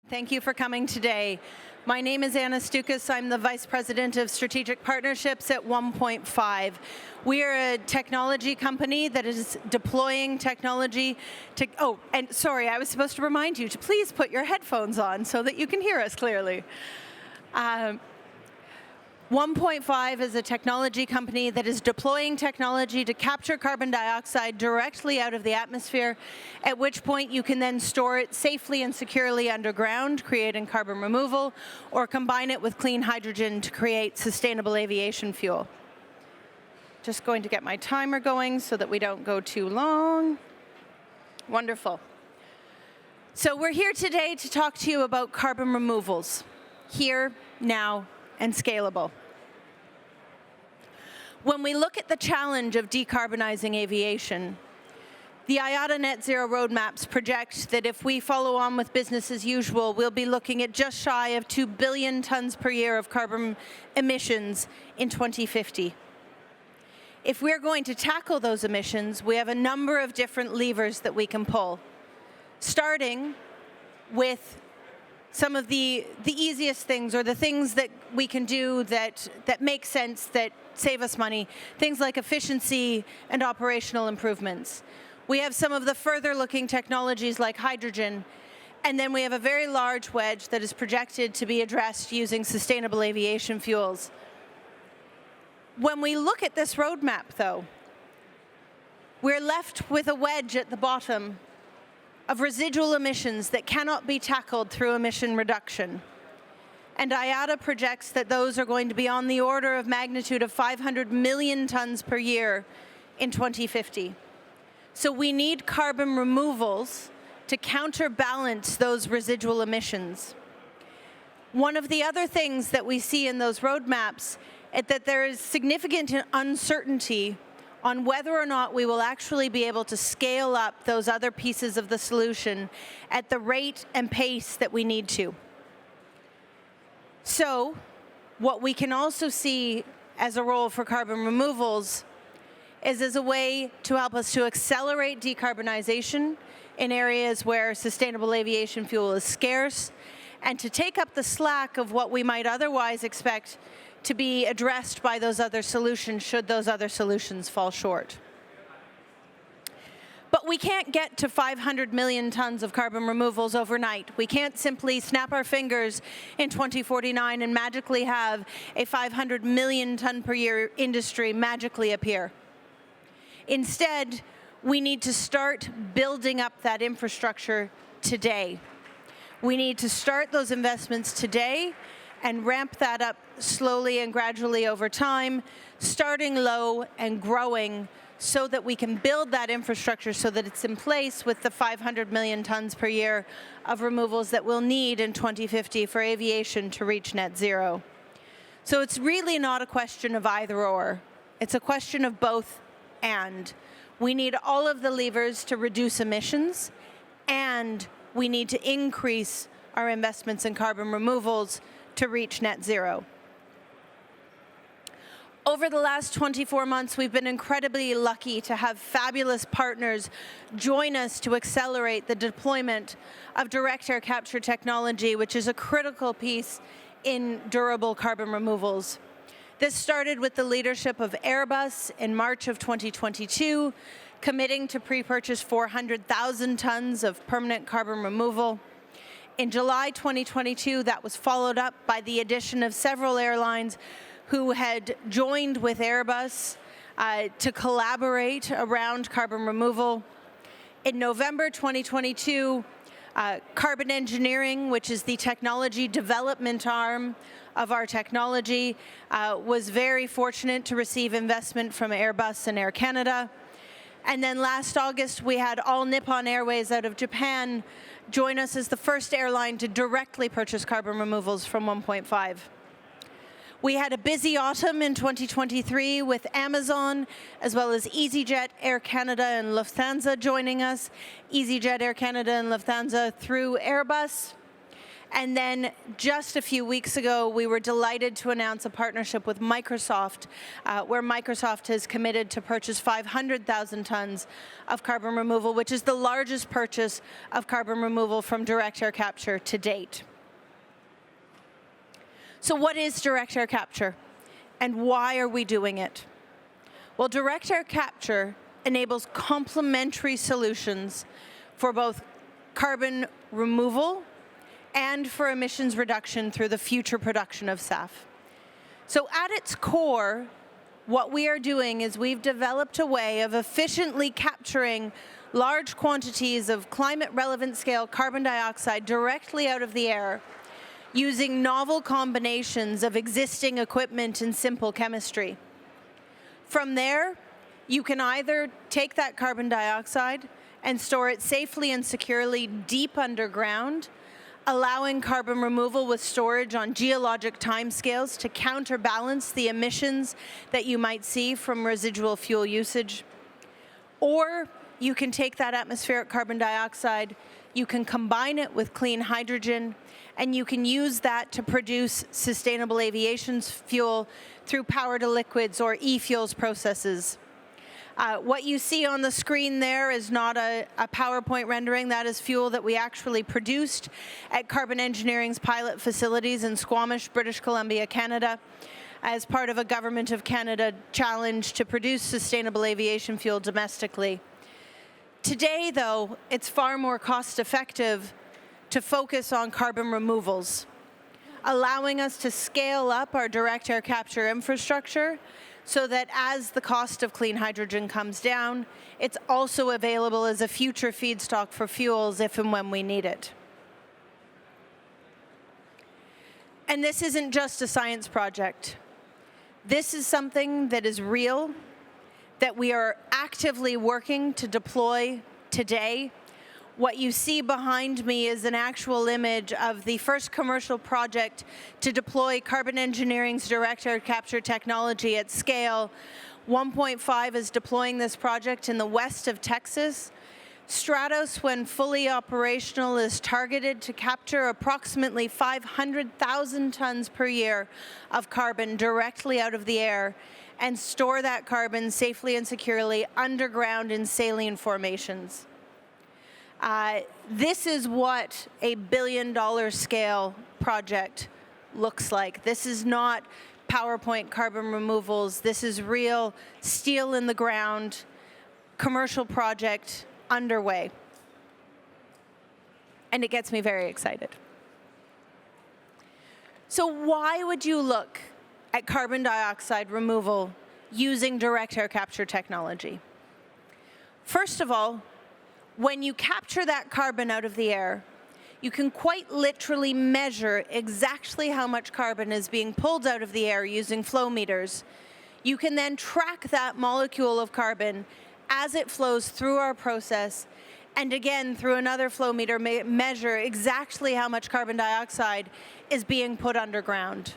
Thank you for coming today. My name is Stukas. I'm the Vice President of Strategic Partnerships at 1.5. We are a technology company that is deploying technology to, and sorry, I was supposed to remind you to please put your headphones on so that you can hear us clearly. 1.5 is a technology company that is deploying technology to capture carbon dioxide directly out of the atmosphere, at which point you can then store it safely and securely underground, creating carbon removal, or combine it with clean hydrogen to create sustainable aviation fuel. Just going to get my timer going so that we don't go too long. Wonderful. So we're here today to talk to you about carbon removals, here, now, and scalable. When we look at the challenge of decarbonizing aviation, the IATA Net Zero roadmaps project that if we follow on with business as usual, we'll be looking at just shy of 2 billion tons per year of carbon emissions in 2050. If we're going to tackle those emissions, we have a number of different levers that we can pull, starting with some of the easiest things, or the things that we can do that make sense, that save us money, things like efficiency and operational improvements. We have some of the further-looking technologies like hydrogen, and then we have a very large wedge that is projected to be addressed using sustainable aviation fuels. When we look at this roadmap, though, we're left with a wedge at the bottom of residual emissions that cannot be tackled through emission reduction. And IATA projects that those are going to be on the order of magnitude of 500 million tons per year in 2050. So we need carbon removals to counterbalance those residual emissions. One of the other things that we see in those roadmaps is that there is significant uncertainty on whether or not we will actually be able to scale up those other pieces of the solution at the rate and pace that we need to. So, what we can also see as a role for carbon removals is as a way to help us to accelerate decarbonization in areas where sustainable aviation fuel is scarce, and to take up the slack of what we might otherwise expect to be addressed by those other solutions, should those other solutions fall short. But we can't get to 500 million tons of carbon removals overnight. We can't simply snap our fingers in 2049 and magically have a 500 million ton per year industry magically appear. Instead, we need to start building up that infrastructure today. We need to start those investments today and ramp that up slowly and gradually over time, starting low and growing, so that we can build that infrastructure so that it's in place with the 500 million tons per year of removals that we'll need in 2050 for aviation to reach net zero. So it's really not a question of either or. It's a question of both and. We need all of the levers to reduce emissions, and we need to increase our investments in carbon removals to reach net zero. Over the last 24 months, we've been incredibly lucky to have fabulous partners join us to accelerate the deployment of direct air capture technology, which is a critical piece in durable carbon removals. This started with the leadership of Airbus in March of 2022, committing to pre-purchase 400,000 tons of permanent carbon removal. In July 2022, that was followed up by the addition of several airlines who had joined with Airbus to collaborate around carbon removal. In November 2022, Carbon Engineering, which is the technology development arm of our technology, was very fortunate to receive investment from Airbus and Air Canada. And then last August, we had All Nippon Airways out of Japan join us as the first airline to directly purchase carbon removals from 1.5. We had a busy autumn in 2023 with Amazon, as well as EasyJet, Air Canada, and Lufthansa joining us. EasyJet, Air Canada, and Lufthansa through Airbus. And then just a few weeks ago, we were delighted to announce a partnership with Microsoft, where Microsoft has committed to purchase 500,000 tons of carbon removal, which is the largest purchase of carbon removal from direct air capture to date. So what is direct air capture, and why are we doing it? Well, direct air capture enables complementary solutions for both carbon removal and for emissions reduction through the future production of SAF. So at its core, what we are doing is we've developed a way of efficiently capturing large quantities of climate-relevant scale carbon dioxide directly out of the air using novel combinations of existing equipment and simple chemistry. From there, you can either take that carbon dioxide and store it safely and securely deep underground, allowing carbon removal with storage on geologic timescales to counterbalance the emissions that you might see from residual fuel usage. Or you can take that atmospheric carbon dioxide, you can combine it with clean hydrogen, and you can use that to produce sustainable aviation fuel through power-to-liquids or e-fuels processes. What you see on the screen there is not a PowerPoint rendering. That is fuel that we actually produced at Carbon Engineering's pilot facilities in Squamish, British Columbia, Canada, as part of a Government of Canada challenge to produce sustainable aviation fuel domestically. Today, though, it's far more cost-effective to focus on carbon removals, allowing us to scale up our direct air capture infrastructure so that as the cost of clean hydrogen comes down, it's also available as a future feedstock for fuels if and when we need it. And this isn't just a science project. This is something that is real, that we are actively working to deploy today. What you see behind me is an actual image of the first commercial project to deploy Carbon Engineering's direct air capture technology at scale. 1.5 is deploying this project in the west of Texas. Stratos, when fully operational, is targeted to capture approximately 500,000 tons per year of carbon directly out of the air and store that carbon safely and securely underground in saline formations. This is what a billion-dollar scale project looks like. This is not PowerPoint carbon removals. This is real steel in the ground, commercial project underway. And it gets me very excited. So why would you look at carbon dioxide removal using direct air capture technology? First of all, when you capture that carbon out of the air, you can quite literally measure exactly how much carbon is being pulled out of the air using flow meters. You can then track that molecule of carbon as it flows through our process, and again, through another flow meter, measure exactly how much carbon dioxide is being put underground.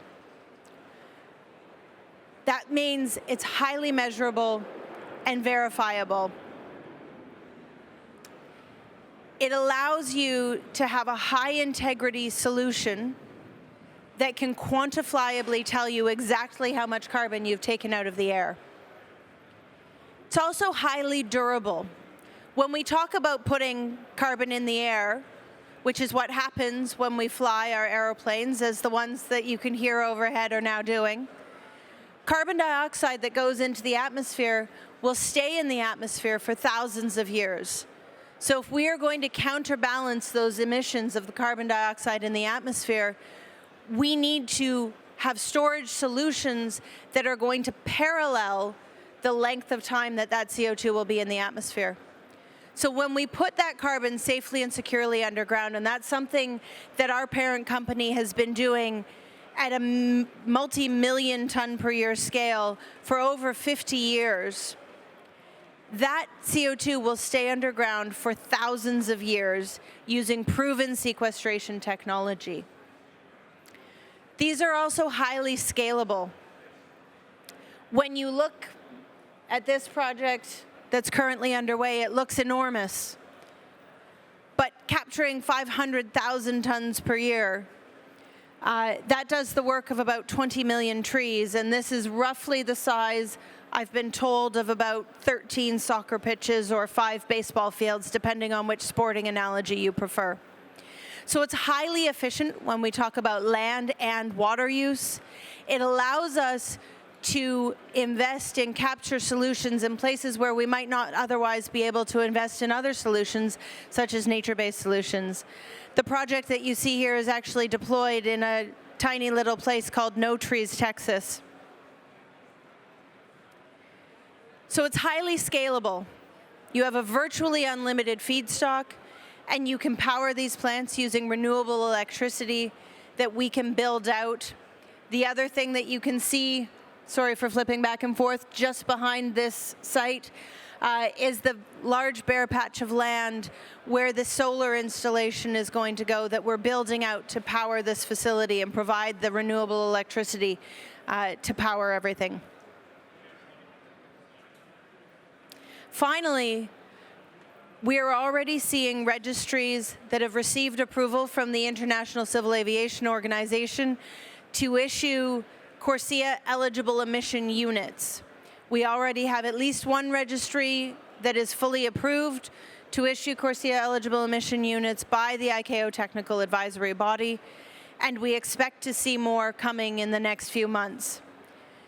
That means it's highly measurable and verifiable. It allows you to have a high-integrity solution that can quantifiably tell you exactly how much carbon you've taken out of the air. It's also highly durable. When we talk about putting carbon in the air, which is what happens when we fly our aeroplanes, as the ones that you can hear overhead are now doing, carbon dioxide that goes into the atmosphere will stay in the atmosphere for thousands of years. So if we are going to counterbalance those emissions of the carbon dioxide in the atmosphere, we need to have storage solutions that are going to parallel the length of time that that CO2 will be in the atmosphere. So when we put that carbon safely and securely underground, and that's something that our parent company has been doing at a multi-million ton per year scale for over 50 years, that CO2 will stay underground for thousands of years using proven sequestration technology. These are also highly scalable. When you look at this project that's currently underway, it looks enormous. But capturing 500,000 tons per year. That does the work of about 20 million trees, and this is roughly the size, I've been told, of about 13 soccer pitches or 5 baseball fields, depending on which sporting analogy you prefer. So it's highly efficient when we talk about land and water use. It allows us to invest in capture solutions in places where we might not otherwise be able to invest in other solutions, such as nature-based solutions. The project that you see here is actually deployed in a tiny little place called No Trees, Texas. So it's highly scalable. You have a virtually unlimited feedstock, and you can power these plants using renewable electricity that we can build out. The other thing that you can see, sorry for flipping back and forth, just behind this site is the large bare patch of land where the solar installation is going to go that we're building out to power this facility and provide the renewable electricity to power everything. Finally, we are already seeing registries that have received approval from the International Civil Aviation Organization to issue CORSIA-eligible emission units. We already have at least one registry that is fully approved to issue CORSIA-eligible emission units by the ICAO Technical Advisory Body, and we expect to see more coming in the next few months.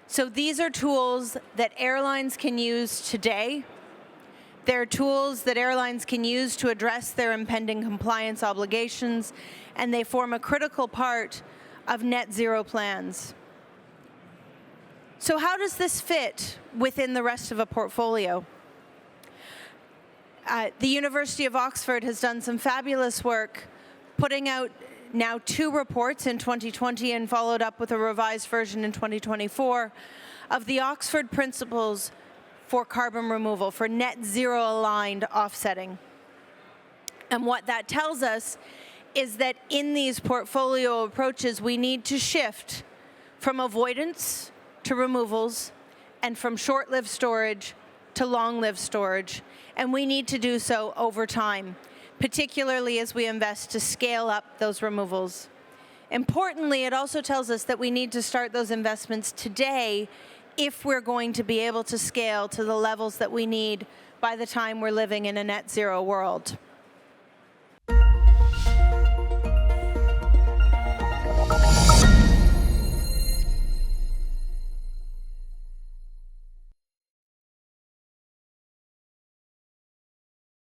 So these are tools that airlines can use today. They're tools that airlines can use to address their impending compliance obligations, and they form a critical part of net zero plans. So how does this fit within the rest of a portfolio? The University of Oxford has done some fabulous work putting out now 2 reports in 2020 and followed up with a revised version in 2024 of the Oxford principles for carbon removal, for net zero aligned offsetting. And what that tells us is that in these portfolio approaches, we need to shift from avoidance to removals and from short-lived storage to long-lived storage. And we need to do so over time, particularly as we invest to scale up those removals. Importantly, it also tells us that we need to start those investments today if we're going to be able to scale to the levels that we need by the time we're living in a net zero world.